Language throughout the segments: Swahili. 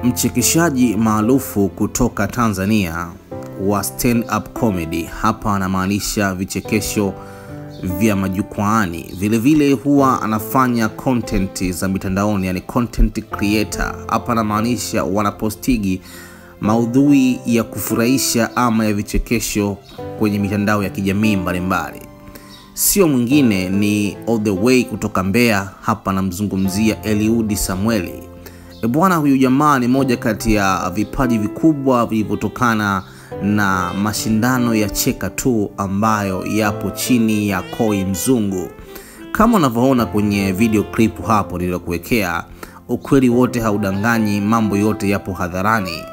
Mchekeshaji maarufu kutoka Tanzania wa stand up comedy, hapa anamaanisha vichekesho vya majukwaani. Vile huwa anafanya content za mitandaoni, yani content creator. Hapa anamaanisha wanapostigi maudhui ya kufurahisha ama ya vichekesho kwenye mitandao ya kijamii mbalimbali. Sio mwingine ni all the way kutoka Mbeya. Hapa namzungumzia Eliud Samuel. Bwana huyu jamaa ni moja kati ya vipaji vikubwa vilivyotokana na mashindano ya Cheka Tu ambayo yapo chini ya Koi Mzungu. Kama unavyoona kwenye video clip hapo niliyokuwekea, ukweli wote haudanganyi, mambo yote yapo hadharani.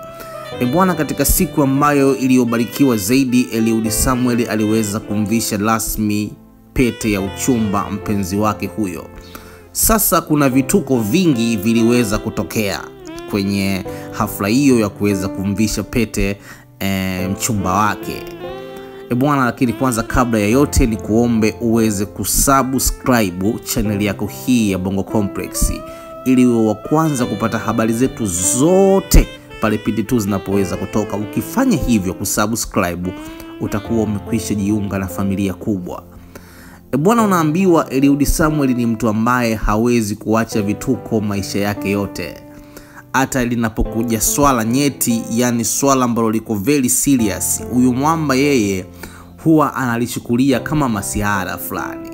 Bwana, katika siku ambayo iliyobarikiwa zaidi, Eliud Samuel aliweza kumvisha rasmi pete ya uchumba mpenzi wake huyo. Sasa kuna vituko vingi viliweza kutokea kwenye hafla hiyo ya kuweza kumvisha pete mchumba wake. Bwana, lakini kwanza kabla ya yote ni kuombe uweze kusubscribe channel yako hii ya Bongo Complex ili uwe wa kwanza kupata habari zetu zote pale pindi tu zinapoweza kutoka. Ukifanya hivyo, kusubscribe, utakuwa umekwisha jiunga na familia kubwa. Bwana, unaambiwa Eliud Samuel ni mtu ambaye hawezi kuacha vituko maisha yake yote. Hata linapokuja swala nyeti, yani swala ambalo liko very serious, huyu mwamba yeye huwa analichukulia kama masihara fulani.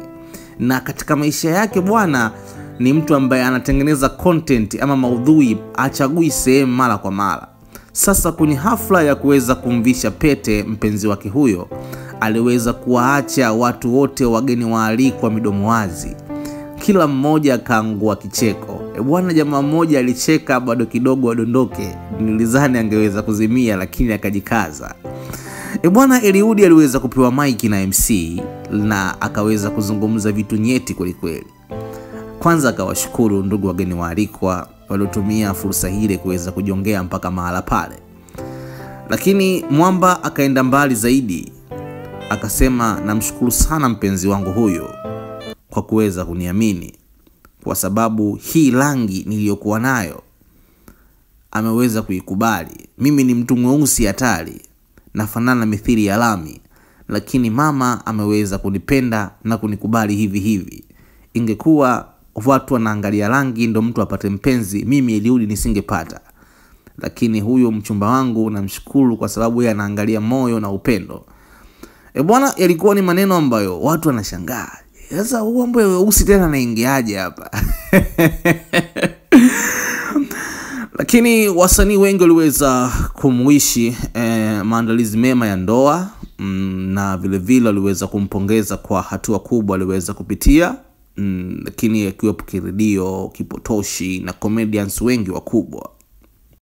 Na katika maisha yake bwana, ni mtu ambaye anatengeneza content ama maudhui, achagui sehemu mara kwa mara. Sasa kwenye hafla ya kuweza kumvisha pete mpenzi wake huyo, aliweza kuwaacha watu wote wageni waalikwa midomo wazi. Kila mmoja kaangua kicheko. Bwana, jamaa mmoja alicheka bado kidogo adondoke. Nilizani angeweza kuzimia lakini akajikaza. Bwana, Eliud aliweza kupewa mic na MC na akaweza kuzungumza vitu nyeti kweli kweli. Kwanza akawashukuru ndugu wageni waalikwa waliotumia fursa hile kuweza kujongea mpaka mahala pale. Lakini mwamba akaenda mbali zaidi. Akasema, namshukuru sana mpenzi wangu huyo kwa kuweza kuniamini, kwa sababu hii rangi niliyokuwa nayo ameweza kuikubali. Mimi ni mtu mweusi hatari, nafanana mithili ya lami, lakini mama ameweza kunipenda na kunikubali hivi hivi. Ingekuwa watu wanaangalia rangi ndo mtu apate mpenzi, mimi Eliud nisingepata. Lakini huyo mchumba wangu namshukuru kwa sababu yeye anaangalia moyo na upendo. Bwana, yalikuwa ni maneno ambayo watu wanashangaa. Sasa huyu ambaye weusi tena anaingiaje hapa? Lakini wasanii wengi waliweza kumwishi maandalizi mema ya ndoa, na vile waliweza kumpongeza kwa hatua kubwa aliweza kupitia. Lakini akiwepo Kiredio, Kipotoshi na comedians wengi wakubwa.